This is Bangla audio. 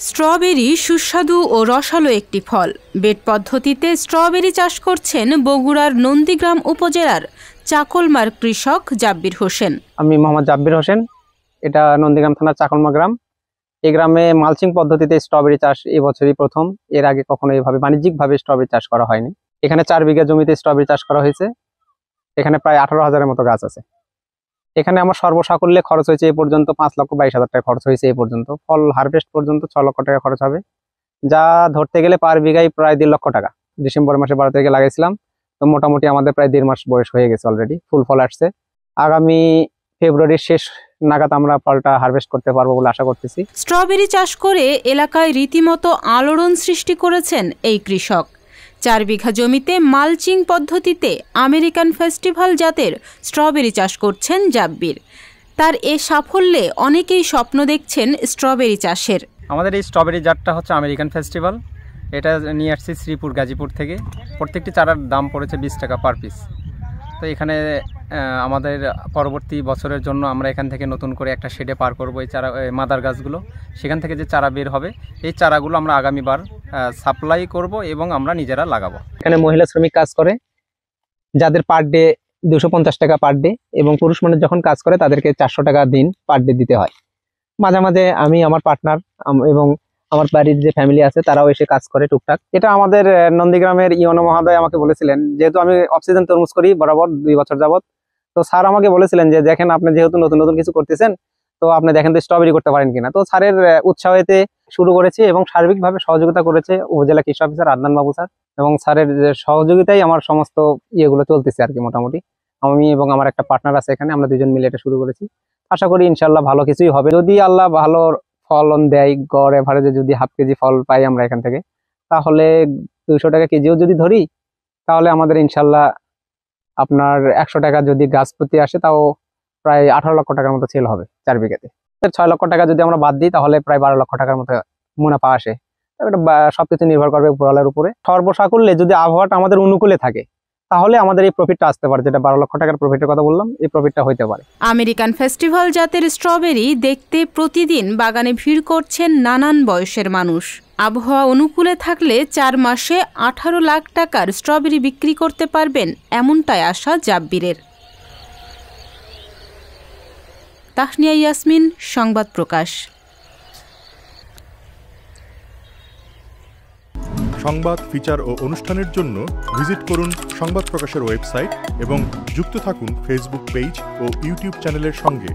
স্ট্রবেরি সুস্বাদু ও রসালো একটি ফল। বেড পদ্ধতিতে স্ট্রবেরি চাষ করছেন বগুড়ার নন্দীগ্রাম উপজেলার চাকলমার কৃষক জাব্বির হোসেন। আমি মোহাম্মদ জাব্বির হোসেন, এটা নন্দীগ্রাম থানার চাকলমা গ্রাম। এই গ্রামে মালচিং পদ্ধতিতে স্ট্রবেরি চাষ এবছরই প্রথম। এর আগে কখনো এইভাবে বাণিজ্যিকভাবে স্ট্রবেরি চাষ করা হয়নি। এখানে 4 বিঘা জমিতে স্ট্রবেরি চাষ করা হয়েছে। এখানে প্রায় 18,000-এর মতো গাছ আছে। এখানে আমার সর্বসাকুল্যে খরচ হয়েছে এ পর্যন্ত 5,22,000 টাকা খরচ হয়েছে এ পর্যন্ত। ফল হারভেস্ট পর্যন্ত 6 লক্ষ টাকা খরচ হবে, যা ধরতে গেলে পার বিঘায় প্রায় 1.5 লক্ষ টাকা। ডিসেম্বর মাসে 12 তারিখে লাগাইছিলাম, তো মোটামুটি আমাদের প্রায় 1.5 মাস বয়স হয়ে গেছে অলরেডি। ফুল ফল আসছে। আগামী ফেব্রুয়ারির শেষ নাগাদ আমরা ফলটা হারভেস্ট করতে পারবো বলে আশা করতেছি। স্ট্রবেরি চাষ করে এলাকায় রীতিমতো আলোড়ন সৃষ্টি করেছেন এই কৃষক। 4 বিঘা জমিতে মালচিং পদ্ধতিতে আমেরিকান ফেস্টিভাল জাতের স্ট্রবেরি চাষ করছেন জাব্বির। তার এ সাফল্যে অনেকেই স্বপ্ন দেখছেন স্ট্রবেরি চাষের। আমাদের এই স্ট্রবেরি জাতটা হচ্ছে আমেরিকান ফেস্টিভাল। এটা নিয়ে আসছি শ্রীপুর গাজীপুর থেকে। প্রত্যেকটি চারার দাম পড়েছে 20 টাকা পার পিস। তো এখানে আমাদের পরবর্তী বছরের জন্য আমরা এখান থেকে নতুন করে একটা শেডে পার করবো এই চারা, মাদার গাছগুলো। সেখান থেকে যে চারা বের হবে এই চারাগুলো আমরা আগামীবার সাপ্লাই করব এবং আমরা নিজেরা লাগাবো। এখানে মহিলা শ্রমিক কাজ করে, যাদের পার ডে 250 টাকা পার ডে, এবং পুরুষ মানুষ যখন কাজ করে তাদেরকে 400 টাকা দিন পার ডে দিতে হয়। মাঝে মাঝে আমি, আমার পার্টনার এবং আমার বাড়ির যে ফ্যামিলি আছে তারাও এসে কাজ করে টুকটাক। এটা আমাদের নন্দীগ্রামের ইওনো মহোদয় আমাকে বলেছিলেন, যেহেতু আমি অফ সিজন তরমুজ করি বরাবর 2 বছর যাবত, তো স্যার আমাকে বলেছিলেন যে দেখেন আপনি যেহেতু নতুন নতুন কিছু করতেছেন, তো আপনি দেখেন তো স্ট্রবেরি করতে পারেন কিনা। তো স্যারের উৎসাহেতে শুরু করেছি এবং সার্বিকভাবে সহযোগিতা করেছে উপজেলা কৃষি অফিসার আদনান বাবু স্যার, এবং স্যারের সহযোগিতায় আমার সমস্ত ইয়েগুলো চলতেছে আর কি। মোটামুটি আমি এবং আমার একটা পার্টনার আছে এখানে, আমরা 2জন মিলে এটা শুরু করেছি। আশা করি ইনশাল্লাহ ভালো কিছুই হবে। যদি আল্লাহ ভালো ফলন দেয়, গড় এভারেজে যদি হাফ কেজি ফল পাই আমরা এখান থেকে, তাহলে 200 টাকা কেজিও যদি ধরি, তাহলে আমাদের ইনশাল্লাহ আপনার 100 টাকা যদি গাছ প্রতি আসে, তাও প্রায় 18 লক্ষ টাকার মতো সেল হবে 4 বিঘাতে। 6 লক্ষ টাকা যদি আমরা বাদ দিই, তাহলে প্রায় 12 লক্ষ টাকার মতো মুনাফা আসে। এটা সবকিছু নির্ভর করবে উপরওয়ালার উপরে। সর্বসাকুল্যে যদি আবহাওয়াটা আমাদের অনুকূলে থাকে, তাহলে আমাদের এই প্রফিটটা আসতে পারে, যেটা 12 লক্ষ টাকার প্রফিটের কথা বললাম, এই প্রফিটটা হইতে পারে। আমেরিকান ফেস্টিভাল জাতের স্ট্রবেরি দেখতে প্রতিদিন বাগানে ভিড় করছেন নানান বয়সের মানুষ। আবহাওয়া অনুকূলে থাকলে 4 মাসে 18 লাখ টাকার স্ট্রবেরি বিক্রি করতে পারবেন, এমনটাই আশা জাব্বিরের। তাহনিয়া ইয়াসমিন, সংবাদ প্রকাশ। সংবাদ, ফিচার ও অনুষ্ঠানের জন্য ভিজিট করুন সংবাদ প্রকাশের ওয়েবসাইট এবং যুক্ত থাকুন ফেসবুক পেজ ও ইউটিউব চ্যানেলের সঙ্গে।